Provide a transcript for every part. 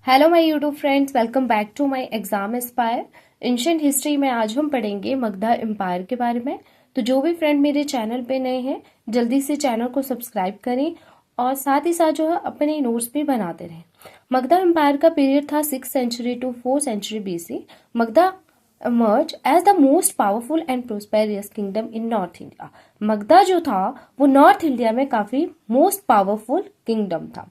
Hello my YouTube friends, welcome back to my Exam Aspire. Ancient history में आज हम पढ़ेंगे मगधा एम्पायर के बारे में। तो जो भी फ्रेंड मेरे चैनल पे नए हैं, जल्दी से चैनल को सब्सक्राइब करें और साथ ही साथ जो है अपने नोट्स भी बनाते रहें। मगधा एम्पायर का पीरियड था 6th century to 4th century BC। Magadha emerged as the most powerful and prosperous kingdom in North India। Magadha जो था वो नॉर्थ इंडिया में काफी मोस्ट पावरफुल किंगडम था।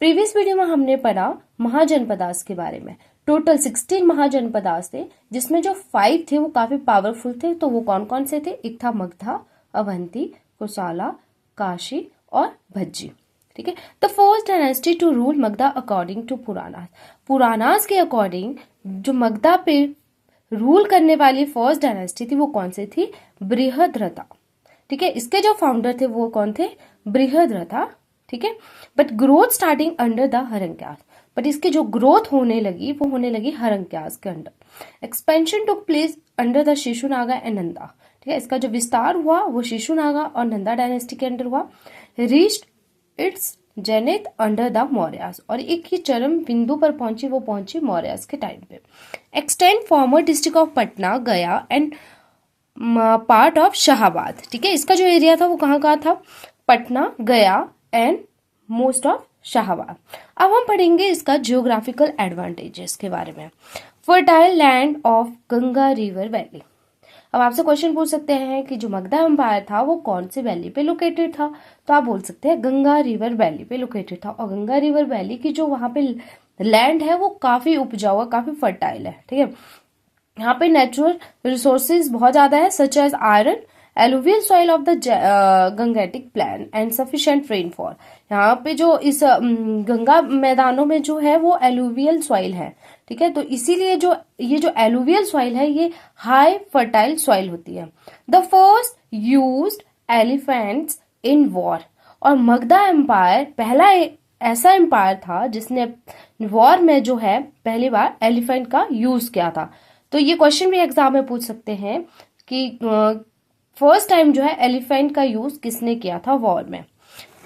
प्रीवियस वीडियो में हमने पढ़ा महाजनपदास के बारे में। टोटल 16 महाजनपदास थे, जिसमें जो 5 थे वो काफी पावरफुल थे। तो वो कौन कौन से थे? एक था मगधा, अवंती, कोसाला, काशी और भज्जी। ठीक है। The first dynasty to rule Magadha according to Puranas. Puranas के अकॉर्डिंग जो मगधा पे रूल करने वाली फर्स्ट डायनेस्टी थी वो कौन सी थी? बृहद्रथा। ठीक है। इसके जो फाउंडर थे वो कौन थे? बृहद्रथा। ठीक है। But growth starting under the Haryankas. But इसकी जो ग्रोथ होने लगी वो होने लगी हरंक्यास के under. Expansion took place under the Shishunaga and Nanda. ठीक है। इसका जो विस्तार हुआ वो शिशुनागा और नंदा डायनेस्टी के अंडर हुआ। Reached it's zenith under the Mauryas. और एक ही चरम बिंदु पर पहुंची, वो पहुंची मौर्यास के टाइम पे। Extend farmer district of Patna, गया एंड पार्ट ऑफ शाहाबाद। ठीक है। इसका जो एरिया था वो कहाँ था? पटना, गया एंड मोस्ट ऑफ शाहबाद। अब हम पढ़ेंगे इसका जियोग्राफिकल एडवांटेजेस के बारे में। Fertile land of Ganga river valley. अब आपसे क्वेश्चन पूछ सकते हैं कि जो मगधा एम्पायर था वो कौन सी वैली पे लोकेटेड था? तो आप बोल सकते हैं गंगा रिवर वैली पे लोकेटेड था। और गंगा रिवर वैली की जो वहां पे लैंड है वो काफी उपजाऊ है, काफी फर्टाइल है। ठीक है। यहाँ पे नेचुरल रिसोर्सेज बहुत ज्यादा है, such as iron, alluvial soil of the Gangetic plain and sufficient rainfall. यहाँ पे जो इस गंगा मैदानों में जो है वो एलुवियल सॉइल है। ठीक है। तो इसीलिए जो ये जो एलुवियल सॉइल है ये हाई फर्टाइल सॉइल होती है। The first used elephants in war. और मगधा एम्पायर पहला ऐसा एम्पायर था जिसने वॉर में जो है पहली बार एलिफेंट का यूज किया था। तो ये क्वेश्चन भी एग्जाम में पूछ सकते हैं कि फर्स्ट टाइम जो है एलिफेंट का यूज किसने किया था वॉर में।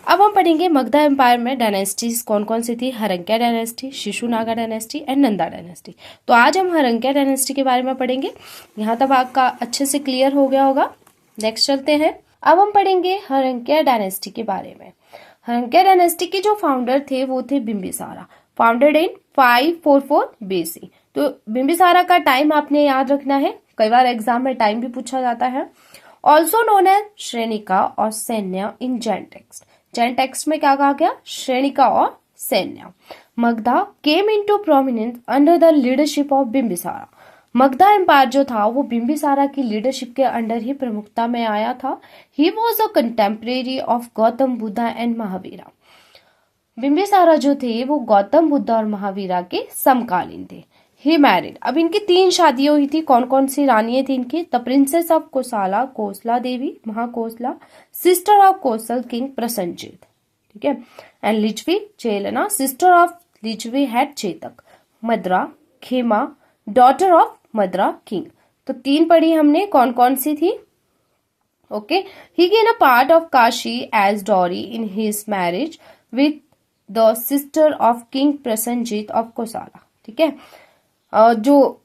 अब हम पढ़ेंगे मगधा एम्पायर में डायनेस्टीज कौन कौन सी थी। Haryanka dynasty, Shishunaga dynasty and Nanda dynasty. तो आज हम हरंक्या डायनेस्टी के बारे में पढ़ेंगे। यहाँ तक आपका अच्छे से क्लियर हो गया होगा। नेक्स्ट चलते हैं। अब हम पढ़ेंगे हरंक्या डायनेस्टी के बारे में। हरंक्या डायनेस्टी के जो फाउंडर थे वो थे बिम्बिसारा, फाउंडेड इन 544 BC। तो बिम्बिसारा का टाइम आपने याद रखना है, कई बार एग्जाम में टाइम भी पूछा जाता है। ऑल्सो नोन एज श्रेणिका और Seniya in Jain text. Jain text में क्या कहा गया? श्रेणिका और Seniya. Magadha came into prominence under the leadership of Bimbisara. Magadha empire जो था वो बिम्बिसारा की लीडरशिप के अंडर ही प्रमुखता में आया था। He was a contemporary of Gautam Buddha and Mahavira. Bimbisara जो थे वो गौतम बुद्ध और महावीरा के समकालीन थे। He married. अब इनकी 3 शादियां हुई थी। कौन कौन सी रानियां थी इनकी? The princess of Kosala, Kosala Devi Mahakosala, sister of Kosala king Prasenjit. ठीक है। And Lichchhavi Chellana, sister of Lichchhavi head Chetaka, Madra, Khema, daughter of मद्रा किंग। तो 3 पढ़ी हमने, कौन कौन सी थी? Okay. He gain a part of Kashi as dowry in his marriage with the sister of king Prasenjit of Kosala. ठीक है। जो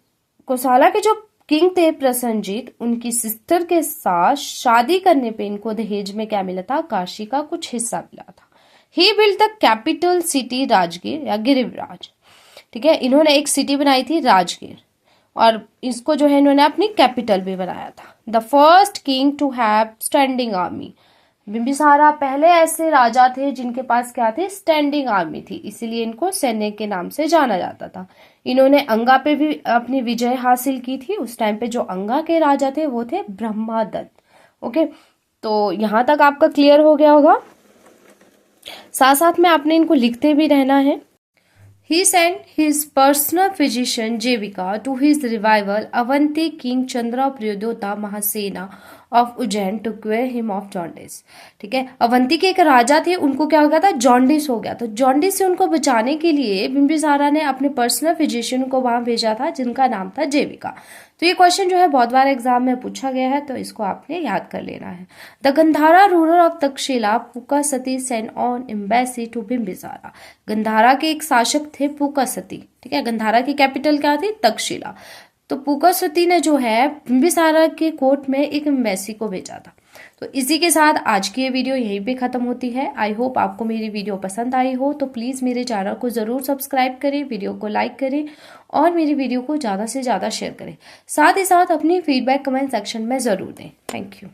कोसला के जो किंग थे प्रसन्नजीत, उनकी सिस्टर के साथ शादी करने पे इनको दहेज में क्या मिला था? काशी का कुछ हिस्सा मिला था। He build the capital city Rajgir या गिरिराज। ठीक है। इन्होंने एक सिटी बनाई थी राजगीर और इसको जो है इन्होंने अपनी कैपिटल भी बनाया था। The first king to have standing army. Bimbisara पहले ऐसे राजा थे जिनके पास क्या थे? स्टैंडिंग आर्मी थी, इसीलिए इनको सैन्य के नाम से जाना जाता था। इन्होंने अंगा पे भी अपनी विजय हासिल की थी। उस टाइम पे जो अंगा के राजा थे वो थे ब्रह्मादत्त। ओके। तो यहां तक आपका क्लियर हो गया होगा। साथ साथ में आपने इनको लिखते भी रहना है। He sent his personal physician Jevika to his revival Avanti King Chandra Priyodota Mahasena of Ujjain to cure him of jaundice. ठीक है, अवंती के एक राजा थे, उनको क्या हो गया था, जॉन्डिस हो गया। तो जॉन्डिस से उनको बचाने के लिए बिंबिसारा ने अपने पर्सनल फिजिशियन को वहां भेजा था, जिनका नाम था जेविका। तो ये क्वेश्चन जो है बहुत बार एग्जाम में पूछा गया है, तो इसको आपने याद कर लेना है। The Gandhara ruler of Takshashila Pukkusati send on embassy to Bimbisara. Gandhara के एक शासक थे पुकासती। ठीक है, गंधारा की कैपिटल क्या थी, तक्षशिला। तो पुकासती ने जो है बिंबिसारा के कोर्ट में एक एम्बेसी को भेजा था। तो इसी के साथ आज की ये वीडियो यहीं पे खत्म होती है। आई होप आपको मेरी वीडियो पसंद आई हो, तो प्लीज़ मेरे चैनल को ज़रूर सब्सक्राइब करें, वीडियो को लाइक करें और मेरी वीडियो को ज़्यादा से ज़्यादा शेयर करें। साथ ही साथ अपनी फीडबैक कमेंट सेक्शन में ज़रूर दें। Thank you.